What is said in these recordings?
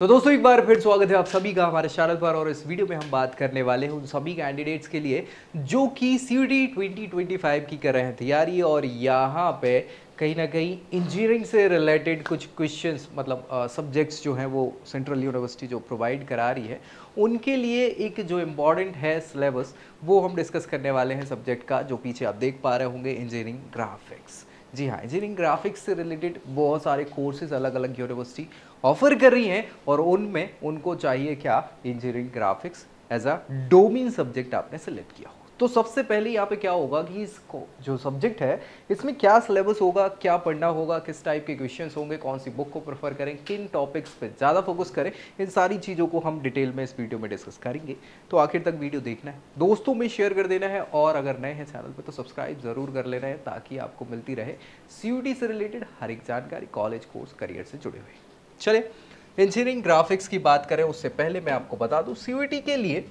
तो दोस्तों एक बार फिर स्वागत है आप सभी का हमारे चैनल पर। और इस वीडियो में हम बात करने वाले हैं उन सभी कैंडिडेट्स के लिए जो कि सीयूटी 2025 की कर रहे हैं तैयारी, और यहाँ पे कहीं ना कहीं इंजीनियरिंग से रिलेटेड कुछ क्वेश्चंस मतलब सब्जेक्ट्स जो हैं वो सेंट्रल यूनिवर्सिटी जो प्रोवाइड करा रही है उनके लिए एक जो इम्पॉर्टेंट है सिलेबस वो हम डिस्कस करने वाले हैं सब्जेक्ट का, जो पीछे आप देख पा रहे होंगे इंजीनियरिंग ग्राफिक्स। जी हाँ, इंजीनियरिंग ग्राफिक्स से रिलेटेड बहुत सारे कोर्सेज अलग अलग यूनिवर्सिटी ऑफर कर रही हैं और उनमें उनको चाहिए क्या, engineering graphics as a domain subject आपने सेलेक्ट किया हो। तो सबसे पहले यहाँ पे क्या होगा कि इसको जो सब्जेक्ट है इसमें क्या सिलेबस होगा, क्या पढ़ना होगा, किस टाइप के क्वेश्चंस होंगे, कौन सी बुक को प्रेफर करें, किन टॉपिक्स पे ज़्यादा फोकस करें, इन सारी चीज़ों को हम डिटेल में इस वीडियो में डिस्कस करेंगे। तो आखिर तक वीडियो देखना है, दोस्तों में शेयर कर देना है, और अगर नए हैं चैनल पर तो सब्सक्राइब ज़रूर कर लेना है ताकि आपको मिलती रहे सीयूटी से रिलेटेड हर एक जानकारी कॉलेज कोर्स करियर से जुड़े हुए। चलिए इंजीनियरिंग ग्राफिक्स की बात करें उससे पहले मैं आपको बता दूं सीयूटी के लिए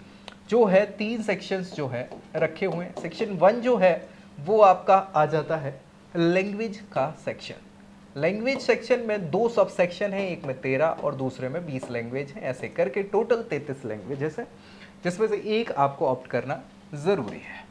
जो है 3 सेक्शंस जो है रखे हुए हैं। सेक्शन 1 जो है वो आपका आ जाता है लैंग्वेज का सेक्शन। लैंग्वेज सेक्शन में 2 सब सेक्शन है, एक में 13 और दूसरे में 20 लैंग्वेज है, ऐसे करके टोटल 33 लैंग्वेजेस है, जिसमें से एक आपको ऑप्ट करना ज़रूरी है।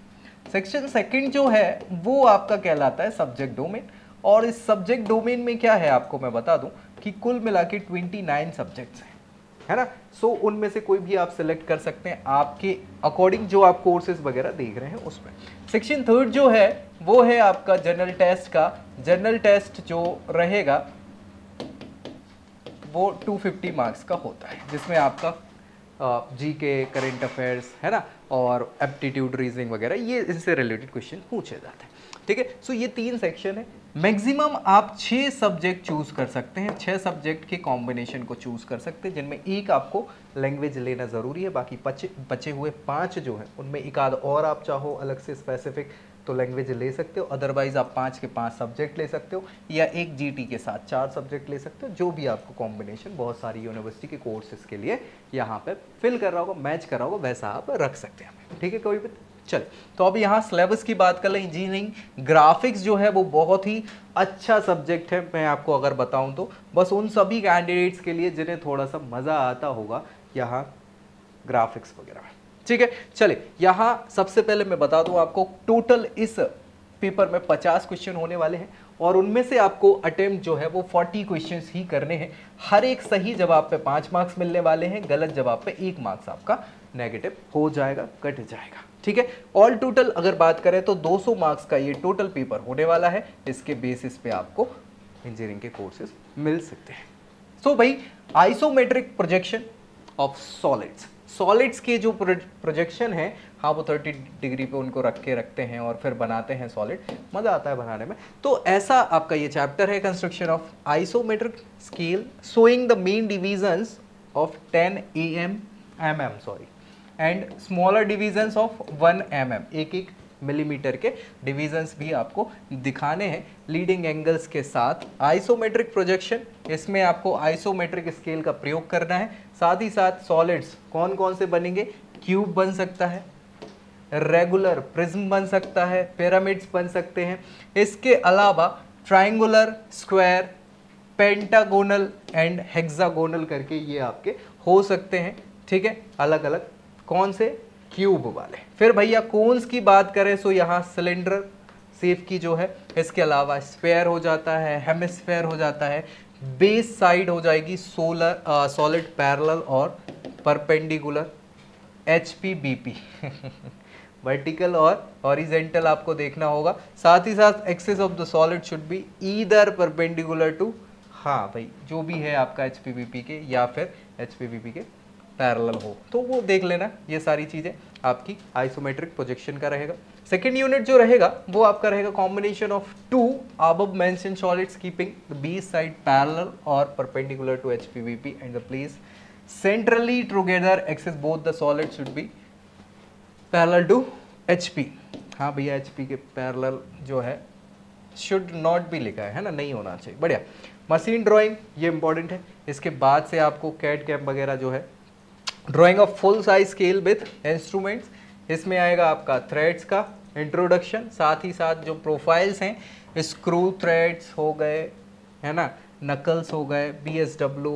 सेक्शन 2 जो है वो आपका कहलाता है सब्जेक्ट डोमेन, और इस सब्जेक्ट डोमेन में क्या है आपको मैं बता दूं कि कुल मिला के 29 सब्जेक्ट्स हैं, है ना। सो उनमें से कोई भी आप सिलेक्ट कर सकते हैं आपके अकॉर्डिंग जो आप कोर्सेज वगैरह देख रहे हैं उसमें। सेक्शन 3 जो है वो है आपका जनरल टेस्ट का। जनरल टेस्ट जो रहेगा वो 250 मार्क्स का होता है, जिसमें आपका जीके, करेंट अफेयर्स, है ना, और एप्टीट्यूड, रीजनिंग वगैरह ये इनसे रिलेटेड क्वेश्चन पूछे जाते हैं। ठीक है, सो ये 3 सेक्शन है। मैक्सिमम आप 6 सब्जेक्ट चूज कर सकते हैं, 6 सब्जेक्ट के कॉम्बिनेशन को चूज कर सकते हैं, जिनमें एक आपको लैंग्वेज लेना ज़रूरी है, बाकी बचे हुए 5 जो हैं उनमें एक आध और आप चाहो अलग से स्पेसिफिक तो लैंग्वेज ले सकते हो, अदरवाइज आप 5 के 5 सब्जेक्ट ले सकते हो, या एक जीटी के साथ 4 सब्जेक्ट ले सकते हो, जो भी आपको कॉम्बिनेशन बहुत सारी यूनिवर्सिटी के कोर्सेज के लिए यहाँ पे फिल कर रहा होगा, मैच कर रहा होगा, वैसा आप रख सकते हैं। ठीक है, कोई भी चले। तो अब यहाँ सिलेबस की बात कर लें। इंजीनियरिंग ग्राफिक्स जो है वो बहुत ही अच्छा सब्जेक्ट है, मैं आपको अगर बताऊं तो बस उन सभी कैंडिडेट्स के लिए जिन्हें थोड़ा सा मज़ा आता होगा यहाँ ग्राफिक्स वगैरह में। ठीक है, चले यहाँ सबसे पहले मैं बता दूं आपको टोटल इस पेपर में 50 क्वेश्चन होने वाले हैं, और उनमें से आपको अटेम्प्ट जो है वो 40 क्वेश्चंस ही करने हैं। हर एक सही जवाब पे 5 मार्क्स मिलने वाले हैं, गलत जवाब पे 1 मार्क्स आपका नेगेटिव हो जाएगा, कट जाएगा। ठीक है, ऑल टोटल अगर बात करें तो 200 मार्क्स का ये टोटल पेपर होने वाला है। इसके बेसिस पे आपको इंजीनियरिंग के कोर्सेज मिल सकते हैं। सो भाई isometric projection of solids, solids के जो प्रोजेक्शन है, हाँ वो 30 डिग्री पे उनको रखते हैं और फिर बनाते हैं सॉलिड, मज़ा आता है बनाने में। तो ऐसा आपका ये चैप्टर है, construction of isometric scale showing the main divisions of 10 mm sorry and smaller divisions of 1 mm, एक मिलीमीटर के डिविजन्स भी आपको दिखाने हैं लीडिंग एंगल्स के साथ। आइसोमेट्रिक प्रोजेक्शन, इसमें आपको आइसोमेट्रिक स्केल का प्रयोग करना है। साथ ही साथ सॉलिड्स कौन कौन से बनेंगे, क्यूब बन सकता है, रेगुलर प्रिज्म बन सकता है, पिरामिड्स बन सकते हैं। इसके अलावा triangular, square, pentagonal and hexagonal करके ये आपके हो सकते हैं। ठीक है, अलग अलग कौन से, क्यूब वाले। फिर भैया कोन्स की बात करें तो यहाँ सिलेंडर शेप की जो है, इसके अलावा स्फेयर हो जाता है, हेमिस्फेयर हो जाता है, बेस साइड हो जाएगी सॉलिड पैरेलल और परपेंडिकुलर, HPBP वर्टिकल और हॉरिजेंटल आपको देखना होगा। साथ ही साथ axis of the solid should be either perpendicular to, हाँ भाई जो भी है आपका HPBP के या फिर HPBP के पैरेलल हो, तो वो देख लेना। ये सारी चीज़ें आपकी आइसोमेट्रिक प्रोजेक्शन का रहेगा। सेकेंड यूनिट जो रहेगा वो आपका रहेगा combination of 2 above mentioned solids keeping the base side parallel or perpendicular to HPBP and the place centrally together axis both the solids should be parallel to HP। हाँ भैया HP के parallel जो है शुड नॉट भी लिखा है ना, नहीं होना चाहिए। बढ़िया। मशीन ड्राइंग ये इंपॉर्टेंट है। इसके बाद से आपको कैड कैम वगैरह जो है, drying of full size scale with instruments, इसमें आएगा आपका थ्रेड्स का इंट्रोडक्शन, साथ ही साथ जो प्रोफाइल्स हैं स्क्रू थ्रेड्स हो गए, है ना, नकल्स हो गए, BSW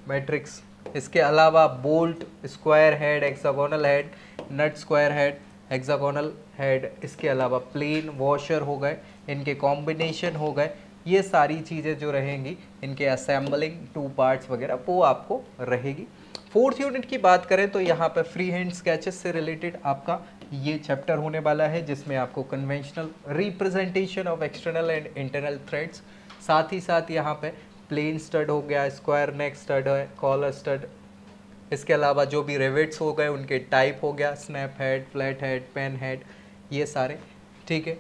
मैट्रिक्स। इसके अलावा bolt, square head, hexagonal head, nut square head, hexagonal head, इसके अलावा प्लेन वॉशर हो गए, इनके कॉम्बिनेशन हो गए, ये सारी चीज़ें जो रहेंगी इनके असेंबलिंग, टू पार्ट्स वगैरह वो आपको रहेगी। फोर्थ यूनिट की बात करें तो यहाँ पे फ्री हैंड स्केचेस से रिलेटेड आपका ये चैप्टर होने वाला है, जिसमें आपको conventional representation of external and internal threads, साथ ही साथ यहाँ पे प्लेन स्टड हो गया, स्क्वायर नेक स्टड है, कॉलर स्टड, इसके अलावा जो भी रिवेट्स हो गए उनके टाइप हो गया, snap head, flat head, pan head, ये सारे, ठीक है,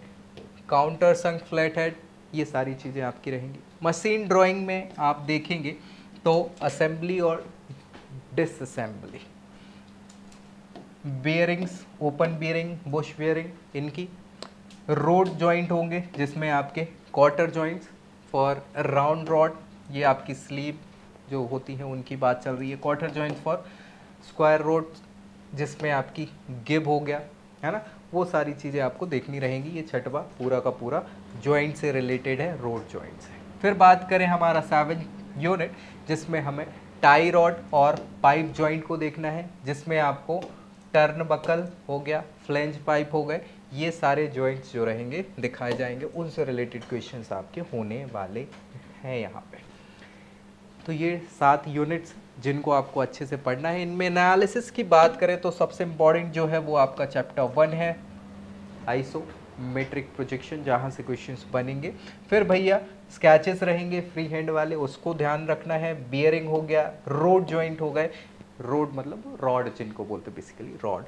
काउंटर संक फ्लैट हेड, ये सारी चीज़ें आपकी रहेंगी। मशीन ड्राइंग में आप देखेंगे तो असेंबली और disassembly, bearings, open bearing, Bush bearing, इनकी रोड जॉइंट होंगे जिसमें आपके quarter joints for round rod, ये आपकी स्लीव जो होती है उनकी बात चल रही है, quarter joints for square road जिसमें आपकी गिब हो गया, है ना, वो सारी चीज़ें आपको देखनी रहेंगी। ये छठवा पूरा का पूरा जॉइंट से रिलेटेड है, रोड जॉइंट से। फिर बात करें हमारा 7 यूनिट जिसमें हमें टाई रॉड और पाइप जॉइंट को देखना है, जिसमें आपको टर्न बकल हो गया, फ्लेंज पाइप हो गए, ये सारे जॉइंट्स जो रहेंगे दिखाए जाएंगे, उनसे रिलेटेड क्वेश्चंस आपके होने वाले हैं यहाँ पे। तो ये 7 यूनिट्स जिनको आपको अच्छे से पढ़ना है। इनमें एनालिसिस की बात करें तो सबसे इम्पॉर्टेंट जो है वो आपका चैप्टर 1 है, आइसोमेट्रिक प्रोजेक्शन, जहाँ से क्वेश्चंस बनेंगे। फिर भैया स्केचेस रहेंगे फ्री हैंड वाले, उसको ध्यान रखना है। बियरिंग हो गया, रोड जॉइंट हो गए, रोड मतलब रॉड जिनको बोलते बेसिकली रॉड,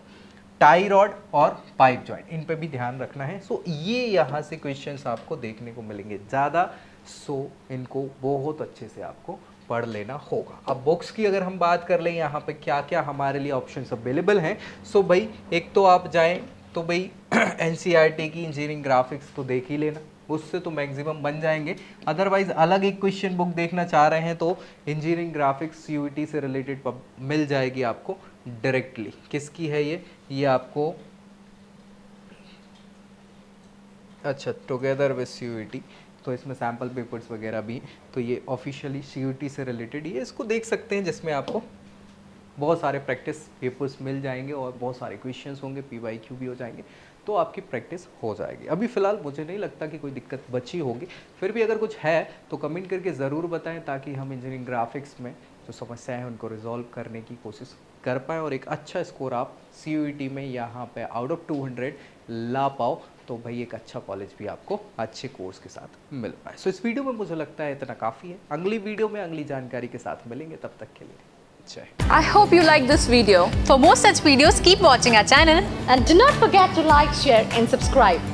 टाई रॉड और पाइप जॉइंट, इन पे भी ध्यान रखना है। सो ये यहाँ से क्वेश्चंस आपको देखने को मिलेंगे ज़्यादा, सो इनको बहुत अच्छे से आपको पढ़ लेना होगा। अब बुक्स की अगर हम बात कर लें यहाँ पे क्या क्या हमारे लिए ऑप्शंस अवेलेबल हैं, सो भाई एक तो आप जाएं तो भाई एनसीईआरटी की इंजीनियरिंग ग्राफिक्स तो देख ही लेना, उससे तो मैक्सिमम बन जाएंगे। अदरवाइज अलग एक क्वेश्चन बुक देखना चाह रहे हैं तो इंजीनियरिंग ग्राफिक्स सीयूईटी से रिलेटेड मिल जाएगी आपको डायरेक्टली। किसकी है ये आपको, अच्छा, टुगेदर विद सीयूईटी, तो इसमें सैम्पल पेपर्स वगैरह भी, तो ये ऑफिशियली सीयूईटी से रिलेटेड ये इसको देख सकते हैं, जिसमें आपको बहुत सारे प्रैक्टिस पेपर्स मिल जाएंगे और बहुत सारे क्वेश्चंस होंगे, पीवाईक्यू भी हो जाएंगे, तो आपकी प्रैक्टिस हो जाएगी। अभी फ़िलहाल मुझे नहीं लगता कि कोई दिक्कत बची होगी, फिर भी अगर कुछ है तो कमेंट करके ज़रूर बताएं, ताकि हम इंजीनियरिंग ग्राफिक्स में जो समस्याएं हैं उनको रिजॉल्व करने की कोशिश कर पाएँ और एक अच्छा स्कोर आप सीयूईटी में यहाँ पे आउट ऑफ 200 ला पाओ, तो भाई एक अच्छा कॉलेज भी आपको अच्छे कोर्स के साथ मिल पाए। सो इस वीडियो में मुझे लगता है इतना काफ़ी है। अगली वीडियो में अगली जानकारी के साथ मिलेंगे, तब तक के लिए जय। I hope you like this video. For more such videos, keep watching our channel and do not forget to like, share and subscribe.